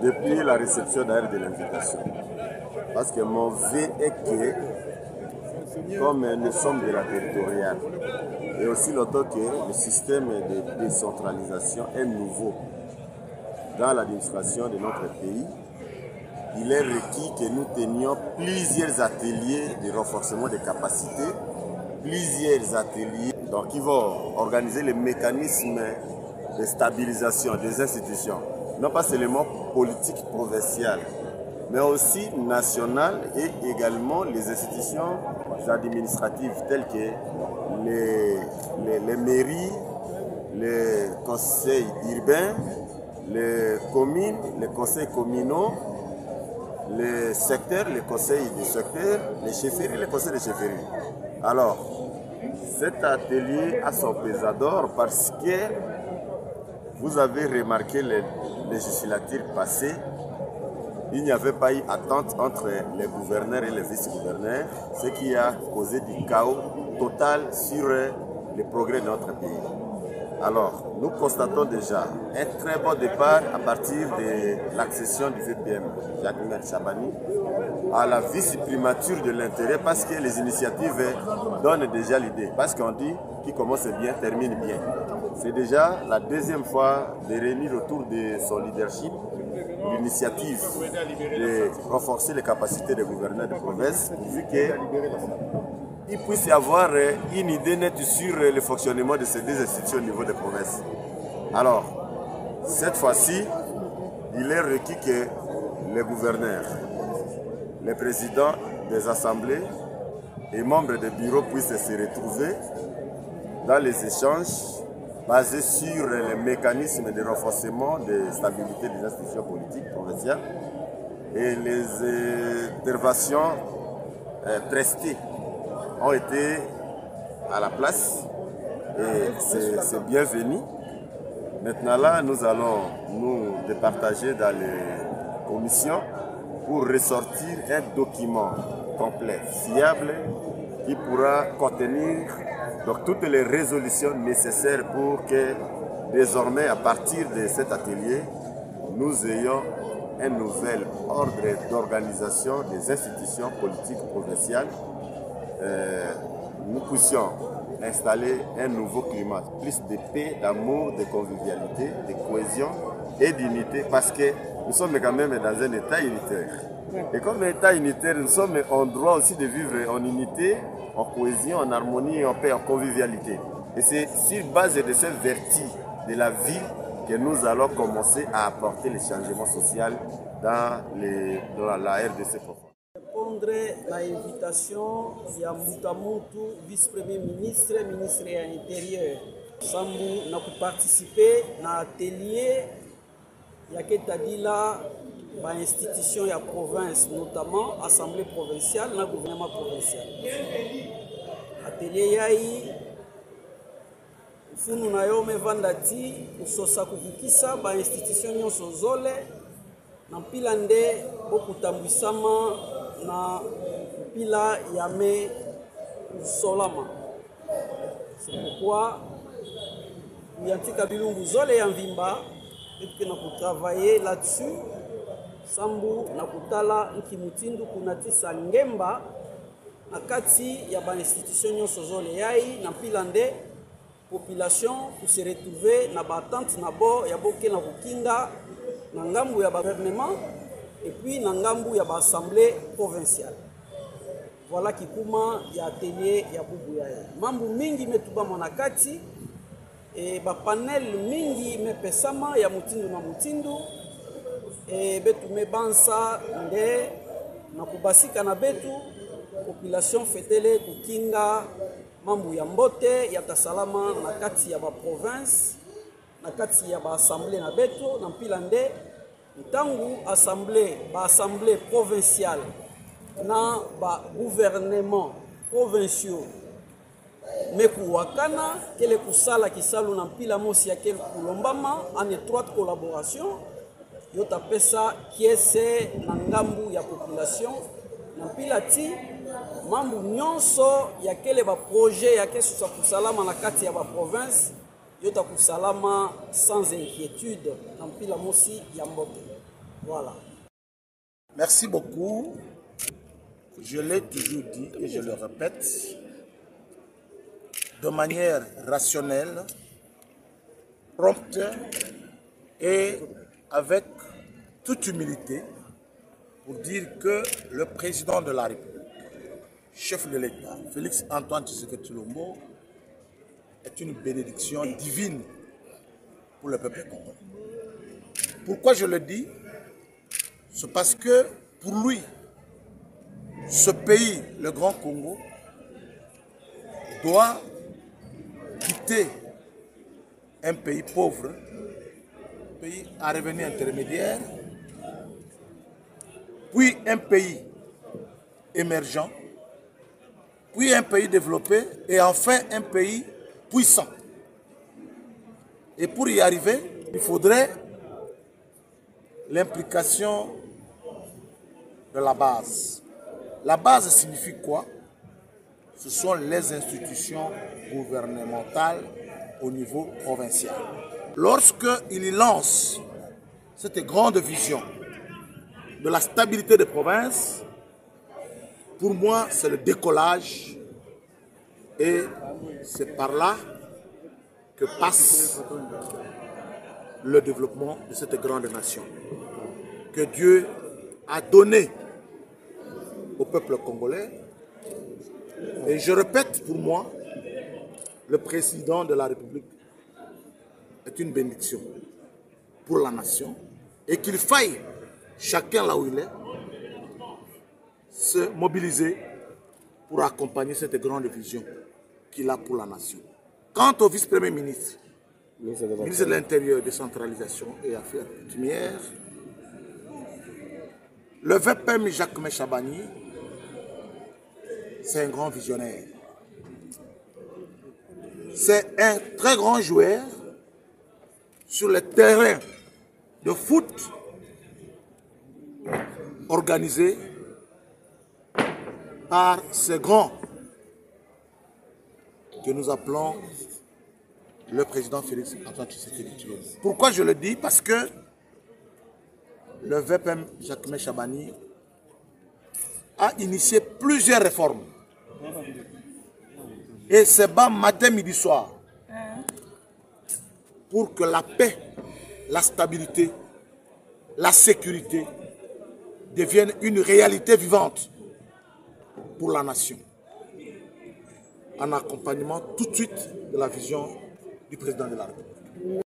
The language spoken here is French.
depuis la réception d'ailleurs de l'invitation. Parce que mon vœu est que, comme nous sommes de la territoriale, et aussi l'autre que le système de décentralisation est nouveau dans l'administration de notre pays, il est requis que nous tenions plusieurs ateliers de renforcement des capacités, plusieurs ateliers donc, qui vont organiser les mécanismes de stabilisation des institutions, non pas seulement politiques provinciales, mais aussi nationales et également les institutions administratives telles que les mairies, les conseils urbains, les communes, les conseils communaux, les secteurs, les conseils du secteur, les chefferies, les conseils de chefferies. Alors, cet atelier a son pesador parce que vous avez remarqué les législatures passées, il n'y avait pas eu attente entre les gouverneurs et les vice-gouverneurs, ce qui a causé du chaos total sur les progrès de notre pays. Alors, nous constatons déjà un très bon départ à partir de l'accession du VPM, Jacques Chabani, à la vice-primature de l'intérêt parce que les initiatives donnent déjà l'idée. Parce qu'on dit qui commence bien, termine bien. C'est déjà la deuxième fois de réunir autour de son leadership l'initiative de renforcer les capacités des gouverneurs de province vu qu'il puisse y avoir une idée nette sur le fonctionnement de ces deux institutions au niveau des provinces. Alors, cette fois-ci, il est requis que les gouverneurs, les présidents des assemblées et membres des bureaux puissent se retrouver dans les échanges basés sur les mécanismes de renforcement de stabilité des institutions politiques provinciales et les interventions prestées ont été à la place et c'est bienvenu. Maintenant là, nous allons nous départager dans les commissions pour ressortir un document complet, fiable, qui pourra contenir donc, toutes les résolutions nécessaires pour que désormais, à partir de cet atelier, nous ayons un nouvel ordre d'organisation des institutions politiques provinciales. Nous puissions installer un nouveau climat, plus de paix, d'amour, de convivialité, de cohésion et d'unité, parce que nous sommes quand même dans un État unitaire. Et comme État unitaire, nous sommes en droit aussi de vivre en unité, en cohésion, en harmonie, en paix, en convivialité. Et c'est sur base de cette vertu de la vie que nous allons commencer à apporter les changements sociaux dans la RDC. Répondre à l'invitation de Moutamutu, vice-premier ministre, ministre de l'Intérieur. Sambu n'a participé à l'atelier, il y a une institution de la province, notamment l'Assemblée provinciale, le gouvernement provincial. L'atelier yaï, funu na yo me vandati, usosa kukukisa, ba institution nyo sozole, na pila nde okutambwisama na pila yame solama. C'est pourquoi Yantika Bilungu Zole Yanvimba et na travailler là-dessus. Sambu na kutala nkimutindu kunatisa ngemba na kati ya ba institution nyonso zole yai na pilande population pour se retrouver na batante na bo ya boke na kukinga na ngambu ya gouvernement et puis na ngambu ya assemblée provinciale. Voilà kikuma ya atelier ya bubu ya mambu mingi metuba monakati et ba panel mingi mepesama ya mutindu na mutindu et betu mebansa nde na kubasika na betu population fetele kukinga mambu ya mbote ya tasalama na kati ya ba province na kati ya ba assemblée na betu na mpila nde ntangu assemblée provinciale na ba gouvernement provinciaux meku wakana kele kusala kisalu na mpila mosi ya kele kulombama en étroite collaboration yota pesa kiese na ngambu ya population na mpila ti mambu nyonso ya kele ba projet ya kesu sa kusalama na kati ya ba province yota kusalama sans inquiétude na mpila mosi ya mbote. Voilà. Merci beaucoup. Je l'ai toujours dit et je le répète, de manière rationnelle, prompte et avec toute humilité, pour dire que le président de la République, chef de l'État, Félix Antoine Tshisekedi Tshilombo, est une bénédiction divine pour le peuple congolais. Pourquoi je le dis? C'est parce que pour lui, ce pays, le Grand Congo, doit quitter un pays pauvre, un pays à revenu intermédiaire, puis un pays émergent, puis un pays développé et enfin un pays puissant. Et pour y arriver, il faudrait l'implication de la base. La base signifie quoi? Ce sont les institutions gouvernementales au niveau provincial. Lorsqu'il lance cette grande vision de la stabilité des provinces, pour moi, c'est le décollage et c'est par là que passe le développement de cette grande nation que Dieu a donné au peuple congolais. Et je répète, pour moi, le président de la République est une bénédiction pour la nation et qu'il faille, chacun là où il est, se mobiliser pour accompagner cette grande vision qu'il a pour la nation. Quant au vice-premier ministre, ministre de l'Intérieur, décentralisation et affaires coutumières, le VPM Jacques Chabani, c'est un grand visionnaire. C'est un très grand joueur sur le terrain de foot organisé par ce grand que nous appelons le président Félix Antoine Tshisekedi Tshilombo. Pourquoi je le dis? Parce que le VPM Jacques Chabani a initié plusieurs réformes. Et c'est bas matin, midi, soir. Pour que la paix, la stabilité, la sécurité deviennent une réalité vivante pour la nation. En accompagnement tout de suite de la vision du président de la République.